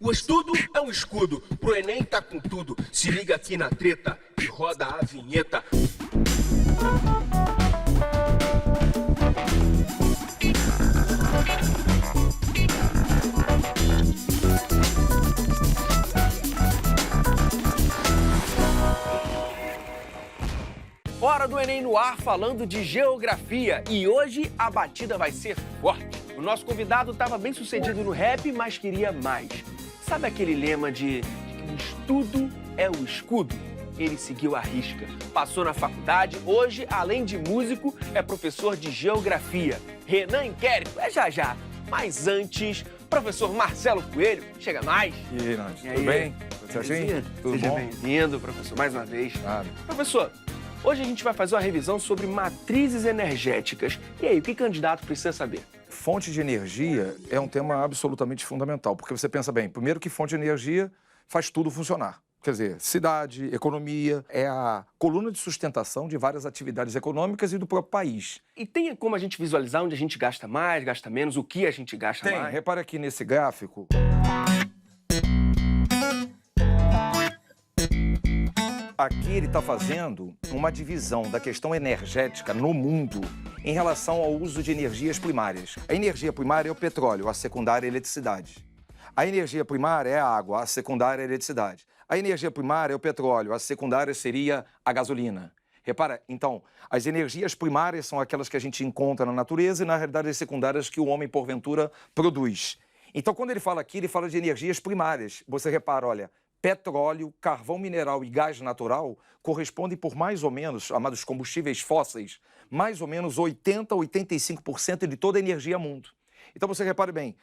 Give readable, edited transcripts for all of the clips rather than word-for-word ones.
O estudo é um escudo, pro Enem tá com tudo. Se liga aqui na treta e roda a vinheta. Hora do Enem no ar, falando de geografia. E hoje a batida vai ser forte. O nosso convidado estava bem sucedido no rap, mas queria mais. Sabe aquele lema de o estudo é o escudo? Ele seguiu à risca. Passou na faculdade, hoje, além de músico, é professor de geografia. Renan Inquérito é já. Mas antes, professor Marcelo Coelho, chega mais. E aí, Nath, tudo bem? Você assim? Tudo Seja bom? bem-vindo, professor, mais uma vez. Nada. Professor, hoje a gente vai fazer uma revisão sobre matrizes energéticas. E aí, o que o candidato precisa saber? Fonte de energia é um tema absolutamente fundamental, porque você pensa bem, primeiro que fonte de energia faz tudo funcionar. Quer dizer, cidade, economia, é a coluna de sustentação de várias atividades econômicas e do próprio país. E tem como a gente visualizar onde a gente gasta mais, gasta menos, o que a gente gasta Tem, mais? repara aqui nesse gráfico. Aqui ele está fazendo uma divisão da questão energética no mundo em relação ao uso de energias primárias. A energia primária é o petróleo, a secundária é a eletricidade. A energia primária é a água, a secundária é a eletricidade. A energia primária é o petróleo, a secundária seria a gasolina. Repara, então, as energias primárias são aquelas que a gente encontra na natureza e, na realidade, as secundárias que o homem, porventura, produz. Então, quando ele fala aqui, ele fala de energias primárias. Você repara, olha, petróleo, carvão mineral e gás natural correspondem por mais ou menos, chamados combustíveis fósseis, mais ou menos 80% a 85% de toda a energia mundo. Então você repare bem,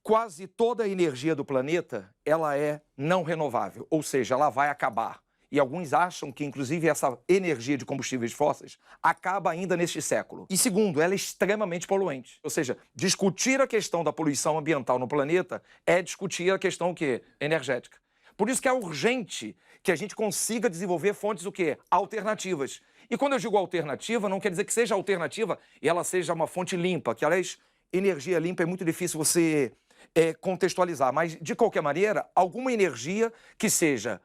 quase toda a energia do planeta, ela é não renovável, ou seja, ela vai acabar. E alguns acham que, inclusive, essa energia de combustíveis fósseis acaba ainda neste século. E segundo, ela é extremamente poluente. Ou seja, discutir a questão da poluição ambiental no planeta é discutir a questão o quê? Energética. Por isso que é urgente que a gente consiga desenvolver fontes o quê? Alternativas. E quando eu digo alternativa, não quer dizer que seja alternativa e ela seja uma fonte limpa, que, aliás, energia limpa é muito difícil você contextualizar, mas, de qualquer maneira, alguma energia que seja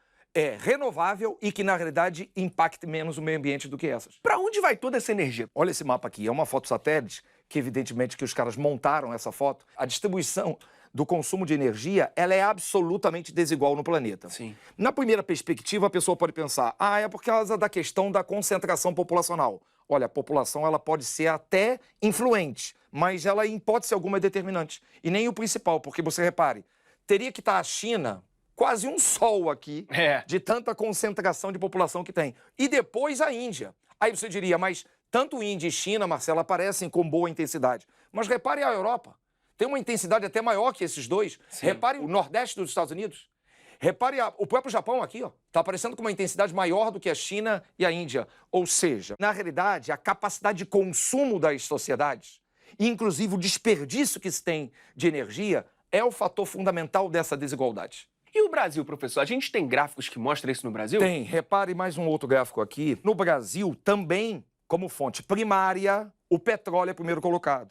renovável e que, na realidade, impacte menos o meio ambiente do que essas. Para onde vai toda essa energia? Olha esse mapa aqui, é uma foto satélite, que evidentemente que os caras montaram essa foto. A distribuição do consumo de energia, ela é absolutamente desigual no planeta. Sim. Na primeira perspectiva, a pessoa pode pensar, é por causa da questão da concentração populacional. Olha, a população ela pode ser até influente, mas ela, em hipótese alguma, é determinante. E nem o principal, porque você repare, teria que estar a China quase um sol aqui, de tanta concentração de população que tem. E depois a Índia. Aí você diria, mas tanto Índia e China, Marcelo, aparecem com boa intensidade. Mas repare a Europa. Tem uma intensidade até maior que esses dois. Sim. Repare o Nordeste dos Estados Unidos. Repare o próprio Japão aqui, ó. Está aparecendo com uma intensidade maior do que a China e a Índia. Ou seja, na realidade, a capacidade de consumo das sociedades, e inclusive o desperdício que se tem de energia, é o fator fundamental dessa desigualdade. E o Brasil, professor? A gente tem gráficos que mostram isso no Brasil? Tem. Repare mais um outro gráfico aqui. No Brasil, também, como fonte primária, o petróleo é primeiro colocado.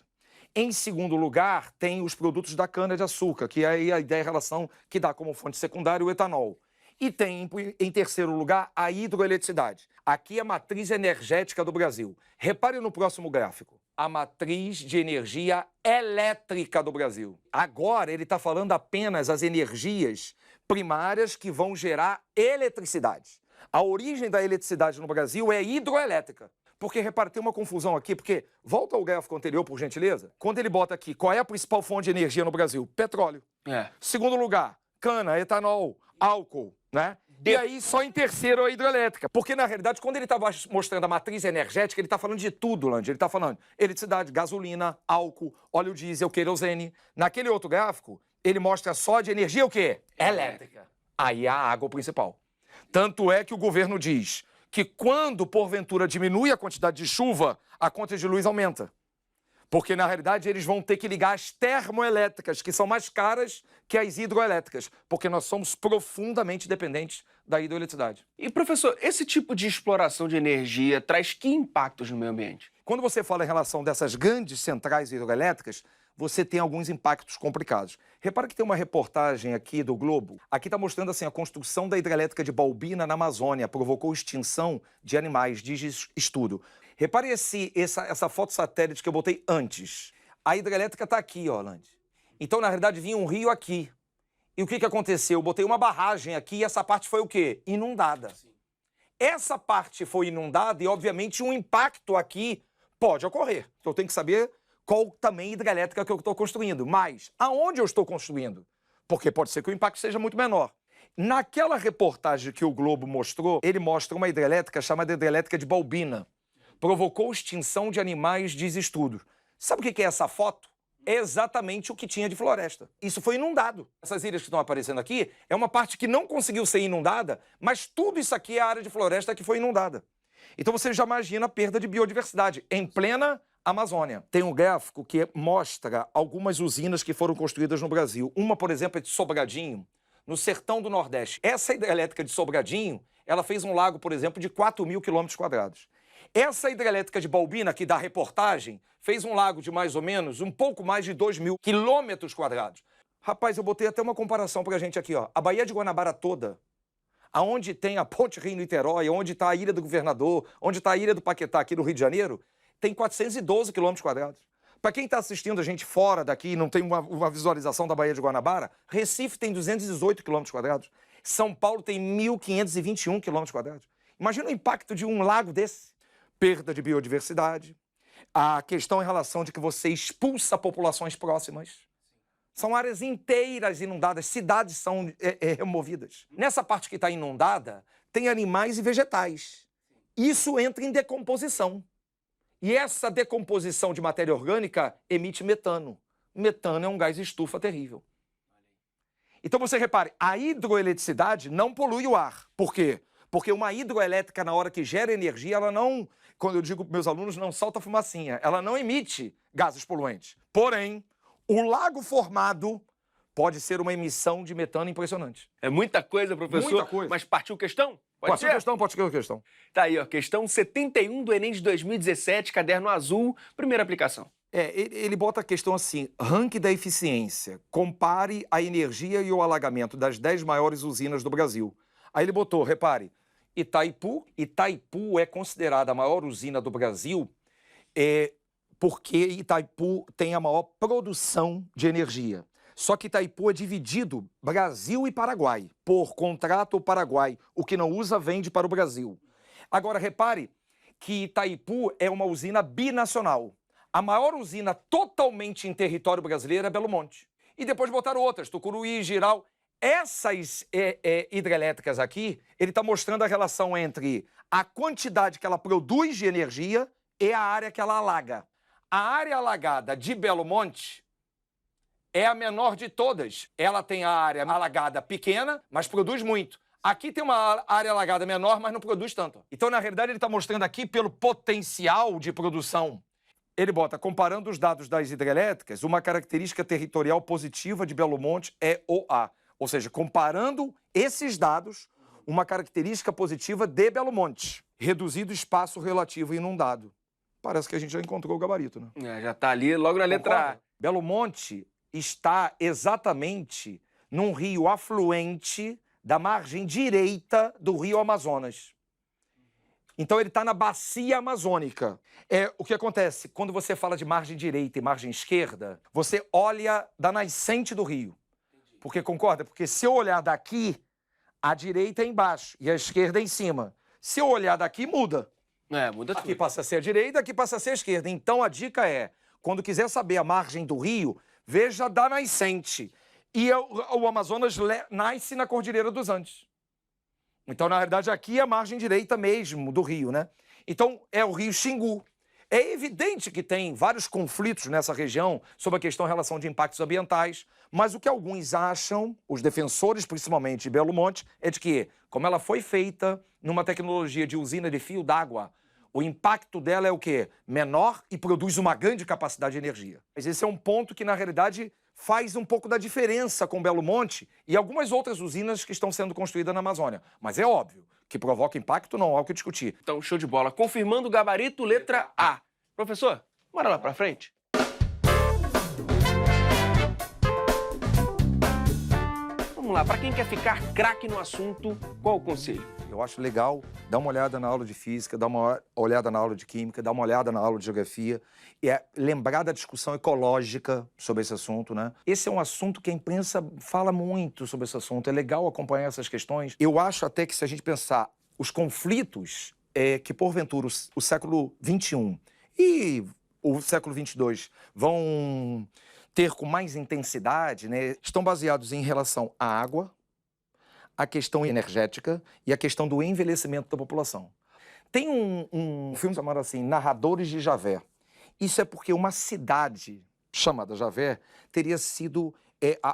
Em segundo lugar, tem os produtos da cana-de-açúcar, que é aí a ideia e relação que dá como fonte secundária o etanol. E tem, em terceiro lugar, a hidroeletricidade. Aqui é a matriz energética do Brasil. Repare no próximo gráfico. A matriz de energia elétrica do Brasil. Agora, ele está falando apenas as energias primárias que vão gerar eletricidade. A origem da eletricidade no Brasil é hidroelétrica. Porque, repara, tem uma confusão aqui, porque, volta ao gráfico anterior, por gentileza, quando ele bota aqui, qual é a principal fonte de energia no Brasil? Petróleo. Segundo lugar, cana, etanol, álcool, né? E aí, só em terceiro, a hidrelétrica. Porque, na realidade, quando ele estava mostrando a matriz energética, ele está falando de tudo, Lange. Ele está falando eletricidade, gasolina, álcool, óleo diesel, querosene. Naquele outro gráfico, ele mostra só de energia o quê? Elétrica. Aí a água principal. Tanto é que o governo diz que quando, porventura, diminui a quantidade de chuva, a conta de luz aumenta. Porque, na realidade, eles vão ter que ligar as termoelétricas, que são mais caras que as hidroelétricas, porque nós somos profundamente dependentes da hidroeletricidade. E, professor, esse tipo de exploração de energia traz que impactos no meio ambiente? Quando você fala em relação dessas grandes centrais hidroelétricas, você tem alguns impactos complicados. Repara que tem uma reportagem aqui do Globo. Aqui está mostrando assim, a construção da hidrelétrica de Balbina na Amazônia provocou extinção de animais, diz estudo. Repare essa foto satélite que eu botei antes. A hidrelétrica está aqui, ó, Lande. Então, na realidade, vinha um rio aqui. E o que aconteceu? Eu botei uma barragem aqui e essa parte foi o quê? Inundada. Sim. Essa parte foi inundada e, obviamente, um impacto aqui pode ocorrer. Então, eu tenho que saber qual tamanho hidrelétrica que eu estou construindo. Mas, aonde eu estou construindo? Porque pode ser que o impacto seja muito menor. Naquela reportagem que o Globo mostrou, ele mostra uma hidrelétrica chamada hidrelétrica de Balbina. Provocou extinção de animais, diz estudo. Sabe o que é essa foto? É exatamente o que tinha de floresta. Isso foi inundado. Essas ilhas que estão aparecendo aqui é uma parte que não conseguiu ser inundada, mas tudo isso aqui é a área de floresta que foi inundada. Então você já imagina a perda de biodiversidade em plena Amazônia. Tem um gráfico que mostra algumas usinas que foram construídas no Brasil. Uma, por exemplo, é de Sobradinho, no sertão do Nordeste. Essa hidrelétrica de Sobradinho, ela fez um lago, por exemplo, de 4.000 km². Essa hidrelétrica de Balbina, aqui da reportagem, fez um lago de mais ou menos, um pouco mais de 2.000 km². Rapaz, eu botei até uma comparação pra gente aqui, ó. A Baía de Guanabara toda, aonde tem a Ponte Rio-Niterói, onde está a Ilha do Governador, onde está a Ilha do Paquetá, aqui no Rio de Janeiro, tem 412 km². Para quem está assistindo a gente fora daqui e não tem uma visualização da Baía de Guanabara, Recife tem 218 km². São Paulo tem 1.521 km². Imagina o impacto de um lago desse. Perda de biodiversidade, a questão em relação de que você expulsa populações próximas. São áreas inteiras inundadas, cidades são removidas. Nessa parte que está inundada, tem animais e vegetais. Isso entra em decomposição. E essa decomposição de matéria orgânica emite metano. Metano é um gás estufa terrível. Então você repare, a hidroeletricidade não polui o ar. Por quê? Porque uma hidroelétrica, na hora que gera energia, ela não, quando eu digo para meus alunos, não solta fumacinha. Ela não emite gases poluentes. Porém, o lago formado pode ser uma emissão de metano impressionante. É muita coisa, professor. Muita coisa. Mas partiu questão? Pode ser questão. Tá aí, ó, questão 71 do Enem de 2017, caderno azul, primeira aplicação. Ele bota a questão assim, ranking da eficiência, compare a energia e o alagamento das 10 maiores usinas do Brasil. Aí ele botou, repare, Itaipu é considerada a maior usina do Brasil porque Itaipu tem a maior produção de energia. Só que Itaipu é dividido Brasil e Paraguai. Por contrato, o Paraguai, o que não usa, vende para o Brasil. Agora, repare que Itaipu é uma usina binacional. A maior usina totalmente em território brasileiro é Belo Monte. E depois botaram outras, Tucuruí, Giral. Essas hidrelétricas aqui, ele está mostrando a relação entre a quantidade que ela produz de energia e a área que ela alaga. A área alagada de Belo Monte é a menor de todas. Ela tem a área alagada pequena, mas produz muito. Aqui tem uma área alagada menor, mas não produz tanto. Então, na realidade, ele está mostrando aqui pelo potencial de produção. Ele bota, comparando os dados das hidrelétricas, uma característica territorial positiva de Belo Monte é o A. Ou seja, comparando esses dados, uma característica positiva de Belo Monte. Reduzido espaço relativo inundado. Parece que a gente já encontrou o gabarito, né? Já está ali, logo na letra A. Belo Monte está exatamente num rio afluente da margem direita do rio Amazonas. Então ele está na bacia amazônica. O que acontece? Quando você fala de margem direita e margem esquerda, você olha da nascente do rio. Porque, concorda? Porque se eu olhar daqui, a direita é embaixo e a esquerda é em cima. Se eu olhar daqui, muda. Muda tudo. Aqui passa a ser a direita, aqui passa a ser a esquerda. Então, a dica é, quando quiser saber a margem do rio, veja da nascente. E o Amazonas nasce na Cordilheira dos Andes. Então, na realidade, aqui é a margem direita mesmo do rio, né? Então, é o rio Xingu. É evidente que tem vários conflitos nessa região sobre a questão em relação de impactos ambientais, mas o que alguns acham, os defensores principalmente de Belo Monte, é de que, como ela foi feita numa tecnologia de usina de fio d'água, o impacto dela é o quê? Menor e produz uma grande capacidade de energia. Mas esse é um ponto que, na realidade, faz um pouco da diferença com Belo Monte e algumas outras usinas que estão sendo construídas na Amazônia. Mas é óbvio que provoca impacto, não há o que discutir. Então, show de bola. Confirmando o gabarito, letra A. Professor, bora lá pra frente. lá, para quem quer ficar craque no assunto, qual o conselho? Eu acho legal dar uma olhada na aula de física, dar uma olhada na aula de química, dar uma olhada na aula de geografia e lembrar da discussão ecológica sobre esse assunto, né? Esse é um assunto que a imprensa fala muito sobre esse assunto, é legal acompanhar essas questões. Eu acho até que se a gente pensar os conflitos que, porventura, o século XXI e o século XXII vão ter com mais intensidade, né, estão baseados em relação à água, a questão energética e a questão do envelhecimento da população. Tem um filme chamado assim, Narradores de Javé. Isso é porque uma cidade chamada Javé teria sido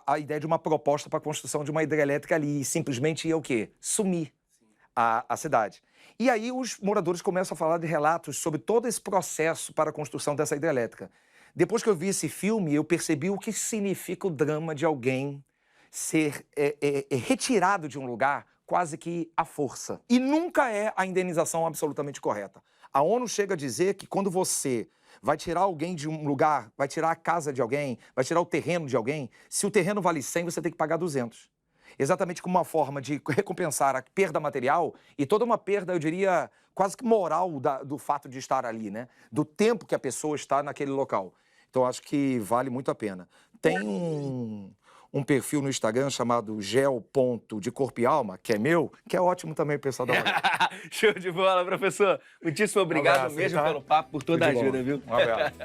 a ideia de uma proposta para a construção de uma hidrelétrica ali e simplesmente ia o quê? Sumir a cidade. E aí os moradores começam a falar de relatos sobre todo esse processo para a construção dessa hidrelétrica. Depois que eu vi esse filme, eu percebi o que significa o drama de alguém ser retirado de um lugar quase que à força. E nunca é a indenização absolutamente correta. A ONU chega a dizer que quando você vai tirar alguém de um lugar, vai tirar a casa de alguém, vai tirar o terreno de alguém, se o terreno vale 100, você tem que pagar 200. Exatamente como uma forma de recompensar a perda material e toda uma perda, eu diria, quase que moral do fato de estar ali, né? Do tempo que a pessoa está naquele local. Então, acho que vale muito a pena. Tem um perfil no Instagram chamado gel.decorpoealma, que é meu, que é ótimo também, pessoal da hora. Show de bola, professor. Muitíssimo obrigado abraço, mesmo tá? pelo papo, por toda a Tudo de bom. ajuda, viu? Um abraço.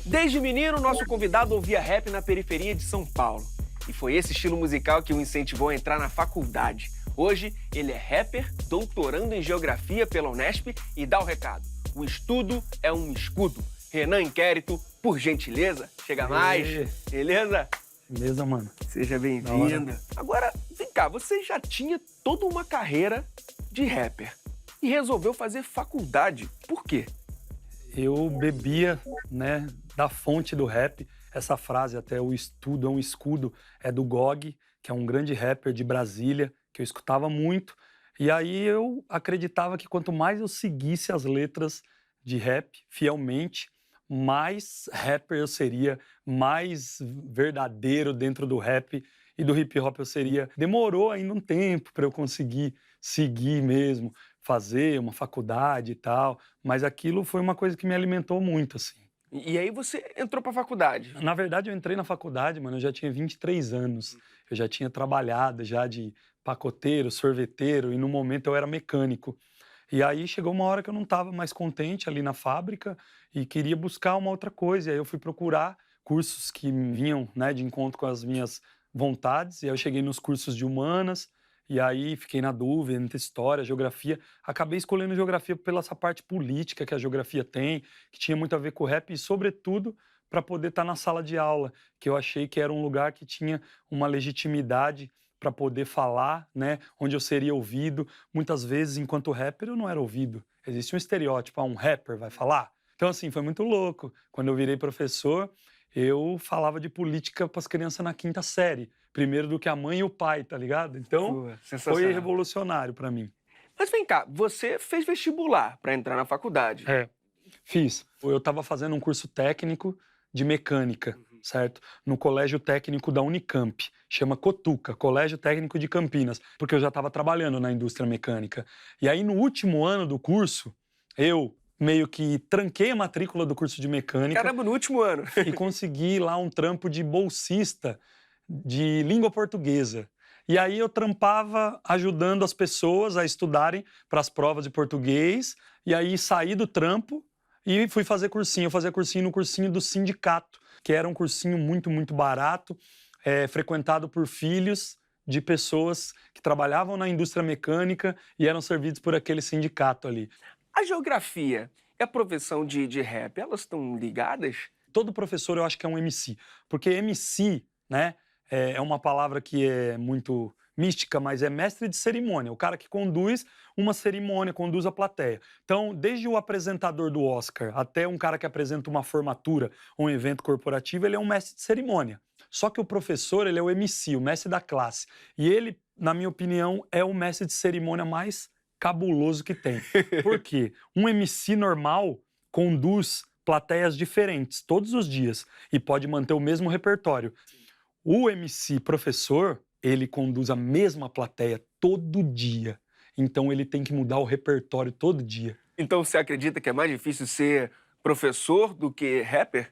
Desde menino, nosso convidado ouvia rap na periferia de São Paulo. E foi esse estilo musical que o incentivou a entrar na faculdade. Hoje, ele é rapper, doutorando em geografia pela Unesp e dá o recado. O estudo é um escudo. Renan Inquérito, por gentileza, chega mais. Beleza? Beleza, mano. Seja bem-vindo. Agora, vem cá, você já tinha toda uma carreira de rapper e resolveu fazer faculdade. Por quê? Eu bebia, né, da fonte do rap. Essa frase até, o estudo é um escudo, é do Gog, que é um grande rapper de Brasília, que eu escutava muito. E aí eu acreditava que quanto mais eu seguisse as letras de rap fielmente, mais rapper eu seria, mais verdadeiro dentro do rap e do hip hop eu seria. Demorou ainda um tempo para eu conseguir seguir mesmo, fazer uma faculdade e tal, mas aquilo foi uma coisa que me alimentou muito, assim. E aí você entrou pra faculdade? Na verdade, eu entrei na faculdade, mano, eu já tinha 23 anos. Eu já tinha trabalhado já de pacoteiro, sorveteiro, e no momento eu era mecânico. E aí chegou uma hora que eu não estava mais contente ali na fábrica e queria buscar uma outra coisa. E aí eu fui procurar cursos que vinham, né, de encontro com as minhas vontades. E aí eu cheguei nos cursos de humanas, e aí fiquei na dúvida entre história, geografia. Acabei escolhendo geografia pela essa parte política que a geografia tem, que tinha muito a ver com o rap e, sobretudo, para poder estar na sala de aula, que eu achei que era um lugar que tinha uma legitimidade para poder falar, né, onde eu seria ouvido. Muitas vezes, enquanto rapper, eu não era ouvido. Existe um estereótipo, um rapper vai falar. Então, assim, foi muito louco. Quando eu virei professor, eu falava de política para as crianças na 5ª série, primeiro do que a mãe e o pai, tá ligado? Então, foi revolucionário para mim. Mas vem cá, você fez vestibular para entrar na faculdade? Fiz. Eu estava fazendo um curso técnico de mecânica, certo? No Colégio Técnico da Unicamp, chama Cotuca, Colégio Técnico de Campinas, porque eu já estava trabalhando na indústria mecânica. E aí, no último ano do curso, eu meio que tranquei a matrícula do curso de mecânica. Caramba, no último ano. E consegui lá um trampo de bolsista de língua portuguesa. E aí eu trampava ajudando as pessoas a estudarem para as provas de português, e aí saí do trampo e fui fazer cursinho. Eu fazia cursinho no cursinho do sindicato, que era um cursinho muito, muito barato, frequentado por filhos de pessoas que trabalhavam na indústria mecânica e eram servidos por aquele sindicato ali. A geografia e a profissão de rap, elas estão ligadas? Todo professor eu acho que é um MC, porque MC, né, é uma palavra que é muito mística, mas é mestre de cerimônia, o cara que conduz uma cerimônia, conduz a plateia. Então, desde o apresentador do Oscar até um cara que apresenta uma formatura ou um evento corporativo, ele é um mestre de cerimônia. Só que o professor, ele é o MC, o mestre da classe. E ele, na minha opinião, é o mestre de cerimônia mais cabuloso que tem. Por quê? Um MC normal conduz plateias diferentes todos os dias e pode manter o mesmo repertório. O MC professor, ele conduz a mesma plateia todo dia. Então ele tem que mudar o repertório todo dia. Então você acredita que é mais difícil ser professor do que rapper?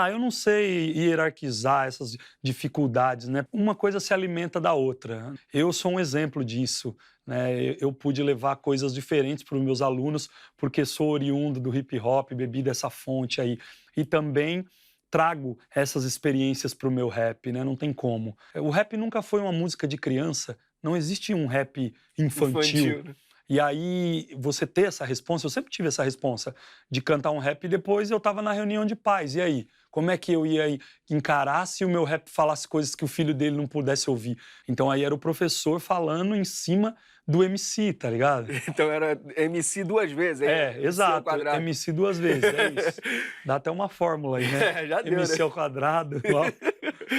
Eu não sei hierarquizar essas dificuldades, né? Uma coisa se alimenta da outra. Eu sou um exemplo disso, né? Eu pude levar coisas diferentes para os meus alunos, porque sou oriundo do hip hop, bebi dessa fonte aí. E também trago essas experiências para o meu rap, né? Não tem como. O rap nunca foi uma música de criança, não existe um rap infantil. Né? E aí, você ter essa responsa, eu sempre tive essa responsa de cantar um rap e depois eu tava na reunião de pais. E aí, como é que eu ia encarar se o meu rap falasse coisas que o filho dele não pudesse ouvir? Então aí era o professor falando em cima do MC, tá ligado? Então era MC duas vezes, hein? Exato, MC duas vezes, é isso. Dá até uma fórmula aí, né? Já deu, MC né? ao quadrado.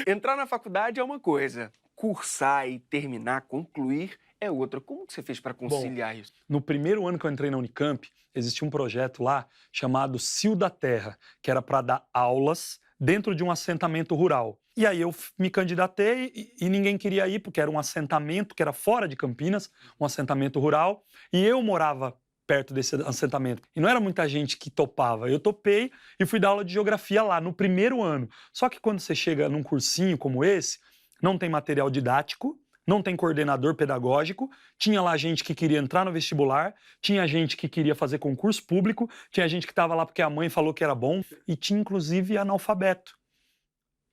Entrar na faculdade é uma coisa, cursar e terminar, concluir é outra. Como que você fez para conciliar isso? No primeiro ano que eu entrei na Unicamp, existia um projeto lá chamado Cio da Terra, que era para dar aulas dentro de um assentamento rural. E aí eu me candidatei e ninguém queria ir, porque era um assentamento que era fora de Campinas, um assentamento rural, e eu morava perto desse assentamento. E não era muita gente que topava. Eu topei e fui dar aula de geografia lá, no primeiro ano. Só que quando você chega num cursinho como esse, não tem material didático, não tem coordenador pedagógico, tinha lá gente que queria entrar no vestibular, tinha gente que queria fazer concurso público, tinha gente que estava lá porque a mãe falou que era bom, e tinha inclusive analfabeto.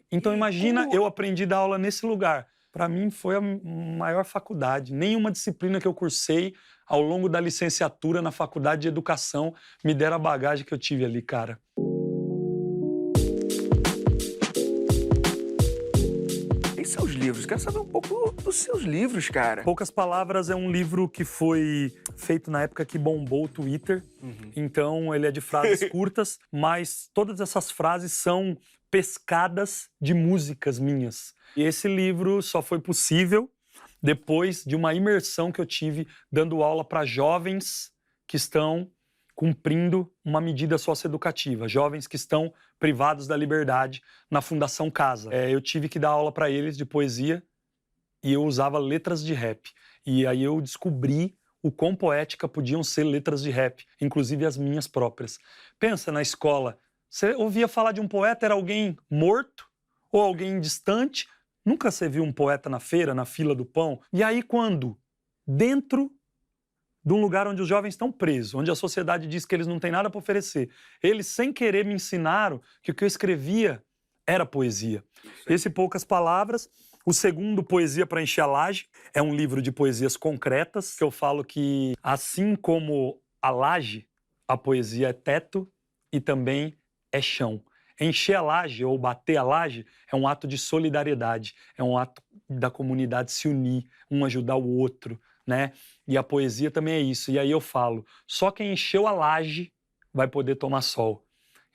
Então imagina, eu aprendi a dar aula nesse lugar. Para mim foi a maior faculdade. Nenhuma disciplina que eu cursei ao longo da licenciatura na faculdade de educação me dera a bagagem que eu tive ali, cara. Seus livros, quero saber um pouco dos seus livros, cara. Poucas Palavras é um livro que foi feito na época que bombou o Twitter, então ele é de frases curtas, mas todas essas frases são pescadas de músicas minhas. E esse livro só foi possível depois de uma imersão que eu tive dando aula para jovens que estão cumprindo uma medida socioeducativa, jovens que estão privados da liberdade na Fundação Casa. Eu tive que dar aula para eles de poesia e eu usava letras de rap. E aí eu descobri o quão poética podiam ser letras de rap, inclusive as minhas próprias. Pensa na escola, você ouvia falar de um poeta, era alguém morto ou alguém distante? Nunca você viu um poeta na feira, na fila do pão? E aí quando, dentro de um lugar onde os jovens estão presos, onde a sociedade diz que eles não têm nada para oferecer, eles, sem querer, me ensinaram que o que eu escrevia era poesia. Esse Poucas Palavras. O segundo, Poesia para Encher a Laje, é um livro de poesias concretas, que eu falo que, assim como a laje, a poesia é teto e também é chão. Encher a laje ou bater a laje é um ato de solidariedade, é um ato da comunidade se unir, um ajudar o outro, né? E a poesia também é isso. E aí eu falo, só quem encheu a laje vai poder tomar sol.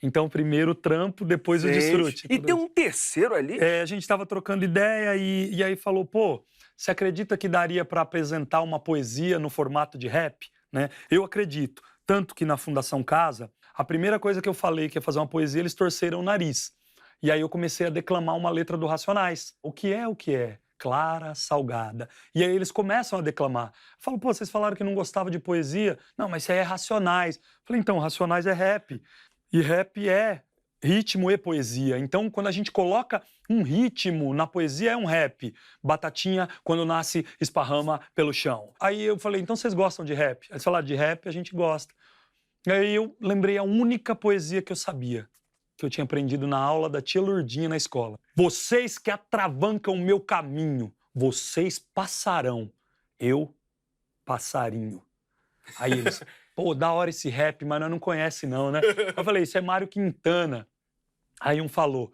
Então, primeiro o trampo, depois o desfrute. E tem um terceiro ali? A gente estava trocando ideia e aí falou, pô, você acredita que daria para apresentar uma poesia no formato de rap? Né? Eu acredito. Tanto que na Fundação Casa, a primeira coisa que eu falei que ia fazer uma poesia, eles torceram o nariz. E aí eu comecei a declamar uma letra do Racionais. O que é? Clara, salgada. E aí eles começam a declamar. Eu falo, pô, vocês falaram que não gostavam de poesia? Não, mas isso aí é Racionais. Eu falei, então, Racionais é rap. E rap é ritmo e poesia. Então, quando a gente coloca um ritmo na poesia, é um rap. Batatinha, quando nasce, esparrama pelo chão. Aí eu falei, então vocês gostam de rap? Eles falaram, de rap a gente gosta. E aí eu lembrei a única poesia que eu sabia, que eu tinha aprendido na aula da tia Lourdinha na escola. Vocês que atravancam o meu caminho, vocês passarão, eu passarinho. Aí eles, pô, da hora esse rap, mas nós não conhece não, né? Eu falei, isso é Mário Quintana. Aí um falou,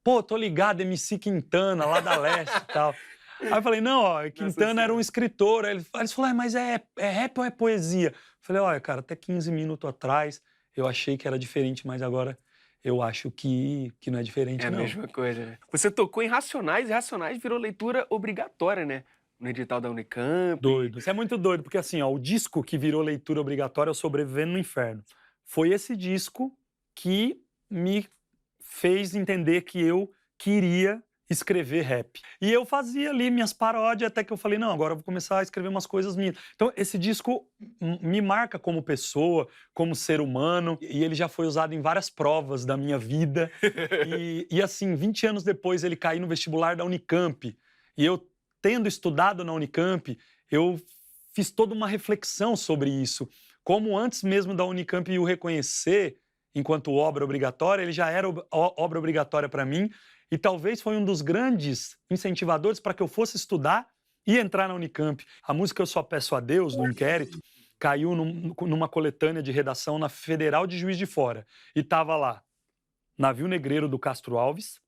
pô, tô ligado, MC Quintana, lá da Leste e tal. Aí eu falei, não, ó, Quintana era um escritor. Aí eles falaram, mas é rap ou é poesia? Eu falei, olha, cara, até 15 minutos atrás eu achei que era diferente, mas agora eu acho que não é diferente, não. É a mesma coisa, né? Você tocou em Racionais e Racionais virou leitura obrigatória, né? No edital da Unicamp. Doido. Isso é muito doido, porque assim, ó, o disco que virou leitura obrigatória é o Sobrevivendo no Inferno. Foi esse disco que me fez entender que eu queria escrever rap. E eu fazia ali minhas paródias, até que eu falei, não, agora eu vou começar a escrever umas coisas minhas. Então, esse disco me marca como pessoa, como ser humano, e ele já foi usado em várias provas da minha vida. E assim, 20 anos depois, ele caiu no vestibular da Unicamp. E eu, tendo estudado na Unicamp, eu fiz toda uma reflexão sobre isso. Como antes mesmo da Unicamp o reconhecer enquanto obra obrigatória, ele já era obra obrigatória para mim, e talvez foi um dos grandes incentivadores para que eu fosse estudar e entrar na Unicamp. A música Eu Só Peço a Deus, do Inquérito, caiu numa coletânea de redação na Federal de Juiz de Fora. E estava lá, Navio Negreiro, do Castro Alves,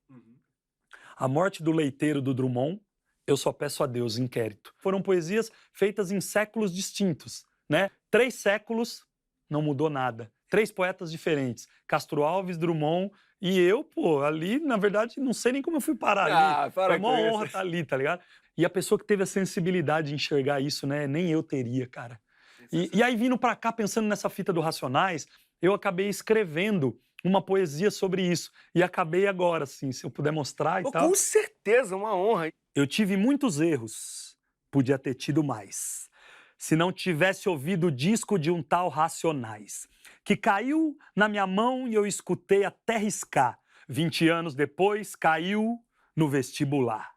A Morte do Leiteiro, do Drummond, Eu Só Peço a Deus, Inquérito. Foram poesias feitas em séculos distintos, né? 3 séculos, não mudou nada. 3 poetas diferentes, Castro Alves, Drummond e eu, pô, ali, na verdade, não sei nem como eu fui parar ali. Foi uma honra estar ali, tá ligado? E a pessoa que teve a sensibilidade de enxergar isso, né, nem eu teria, cara. E aí, vindo pra cá, pensando nessa fita do Racionais, eu acabei escrevendo uma poesia sobre isso. E acabei agora, assim, se eu puder mostrar e tal. Com certeza, uma honra. Eu tive muitos erros, podia ter tido mais. Se não tivesse ouvido o disco de um tal Racionais, que caiu na minha mão e eu escutei até riscar. 20 anos depois, caiu no vestibular.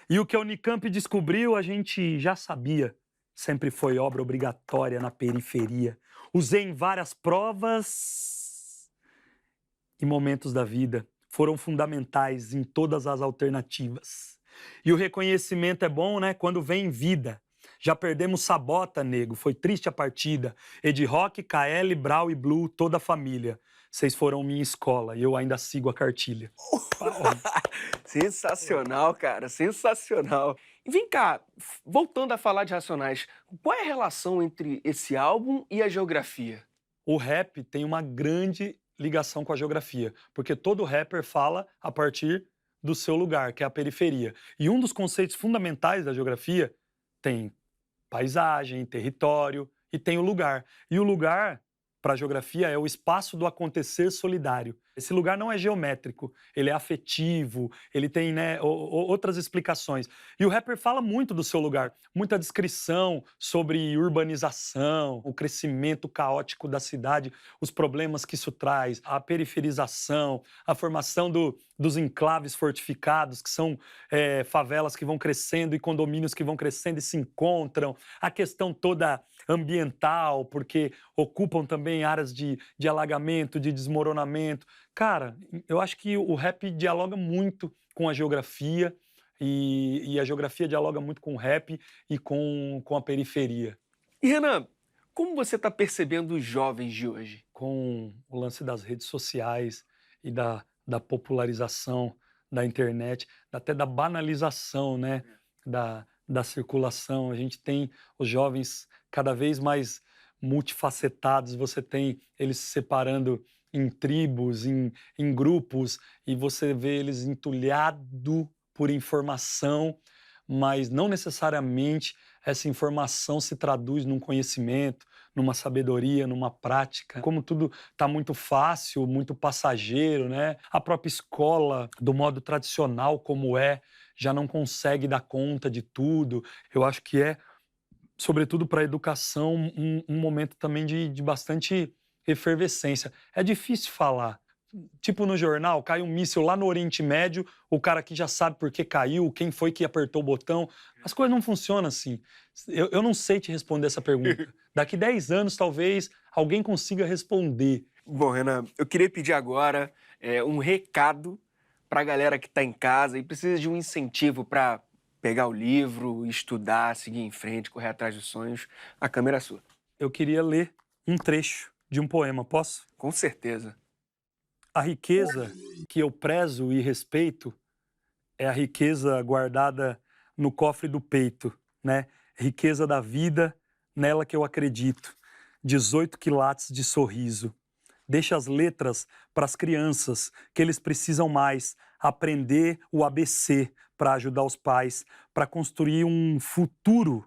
E o que a Unicamp descobriu, a gente já sabia. Sempre foi obra obrigatória na periferia. Usei em várias provas e momentos da vida. Foram fundamentais em todas as alternativas. E o reconhecimento é bom, né, quando vem em vida. Já perdemos Sabota, nego, foi triste a partida. Ed Rock, KL, Brau e Blue, toda a família. Vocês foram minha escola e eu ainda sigo a cartilha. Sensacional, cara, sensacional. E vem cá, voltando a falar de Racionais, qual é a relação entre esse álbum e a geografia? O rap tem uma grande ligação com a geografia, porque todo rapper fala a partir do seu lugar, que é a periferia. E um dos conceitos fundamentais da geografia tem paisagem, território e tem o lugar. E o lugar, para a geografia, é o espaço do acontecer solidário. Esse lugar não é geométrico, ele é afetivo, ele tem, né, outras explicações. E o rapper fala muito do seu lugar, muita descrição sobre urbanização, o crescimento caótico da cidade, os problemas que isso traz, a periferização, a formação dos enclaves fortificados, que são favelas que vão crescendo e condomínios que vão crescendo e se encontram, a questão toda ambiental, porque ocupam também áreas de alagamento, de desmoronamento. Cara, eu acho que o rap dialoga muito com a geografia e a geografia dialoga muito com o rap e com a periferia. E Renan, como você está percebendo os jovens de hoje? Com o lance das redes sociais e da popularização da internet, até da banalização, né, da circulação. A gente tem os jovens cada vez mais multifacetados, você tem eles se separando em tribos, em grupos, e você vê eles entulhados por informação, mas não necessariamente essa informação se traduz num conhecimento, numa sabedoria, numa prática. Como tudo está muito fácil, muito passageiro, né? A própria escola, do modo tradicional como já não consegue dar conta de tudo. Eu acho que sobretudo para a educação, um momento também de bastante efervescência. É difícil falar. Tipo no jornal, cai um míssil lá no Oriente Médio, o cara aqui já sabe por que caiu, quem foi que apertou o botão. As coisas não funcionam assim. Eu não sei te responder essa pergunta. Daqui 10 anos, talvez, alguém consiga responder. Bom, Renan, eu queria pedir agora um recado para a galera que está em casa e precisa de um incentivo para pegar o livro, estudar, seguir em frente, correr atrás dos sonhos. A câmera é sua. Eu queria ler um trecho de um poema, posso? Com certeza. A riqueza que eu prezo e respeito é a riqueza guardada no cofre do peito, né? Riqueza da vida, nela que eu acredito. 18 quilates de sorriso. Deixa as letras para as crianças, que eles precisam mais. Aprender o ABC para ajudar os pais, para construir um futuro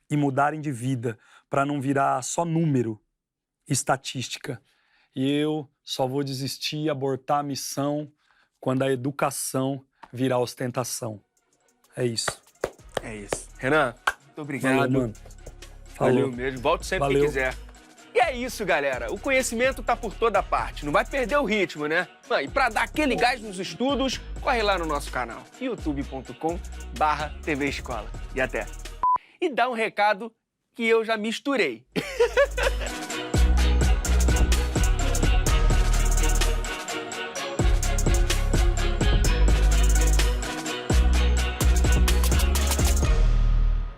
e mudarem de vida, para não virar só número, estatística. E eu só vou desistir e abortar a missão quando a educação virar ostentação. É isso. É isso. Renan, muito obrigado. Valeu, mano. Falou. Valeu mesmo. Volte sempre Valeu. que quiser. E é isso, galera. O conhecimento tá por toda parte. Não vai perder o ritmo, né? E pra dar aquele gás nos estudos, corre lá no nosso canal, youtube.com/TV Escola. E até. E dá um recado que eu já misturei.